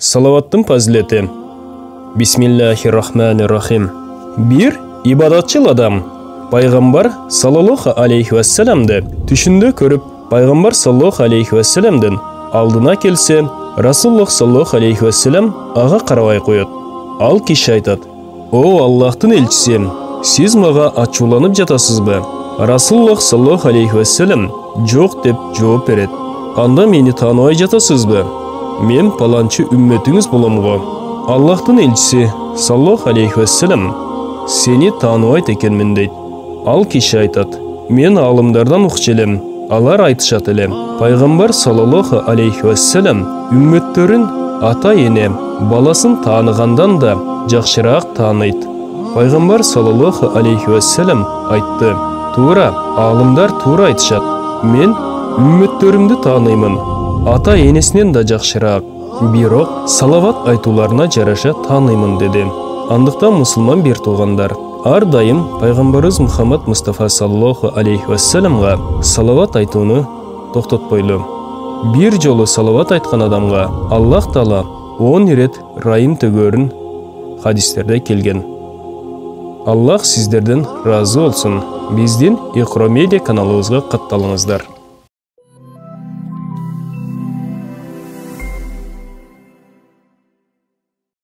Салаваттың фазилети. Бисмиллахир-рахманир-рахим. Bir ibadetçil adam Пайғамбар саллаллаху алейхи вассаламды түшінде көріп, Пайғамбар саллаллаху алейхи вассаламдың алдына келсе, Расулуллах саллаллаху алейхи вассалам аға қарабай қойды. Ал киши айтады: "О Аллахтың елшісі, сіз маға ачуланып жатасыз ба?" Расулуллах саллаллаху алейхи вассалам "Жоқ" деп жооп береді. "Анда мені танымай жатасыз ба? Мен паланчы үмметіңіз болам ғой." Аллахтың елшісі саллаллаху алейхи вассалам "Сені танымайт екенмін" дейді. Ал киши айтады: "Мен алымдардан ұқчелем, алар айтышат эле. Пайғамбар саллаллаху алейхи вассалам үмметтерін ата-ене, баласын таныгандан да жақшырақ таныйт." Пайғамбар саллаллаху алейхи вассалам айтты: "Тура, алымдар тура айтышат. Мен үмметтерімді таныймын, ата-енесінен да жақшырақ. Бирок салават айтуларына жараша таныймын" деді. Андықтан мұсылман бир туғандар, ар дайым Пайғамбарыбыз Мухаммад Мустафа саллаллаху алейхи вассаламға салават айтуны тоқтатпайлы. Bir жолы салават айтқан адамға Аллах Таала 10 рет райым төгөрін хадистерде келген. Аллах сіздерден разы болсын. Бізден Иқро Медиа каналыбызға катталыңыздар.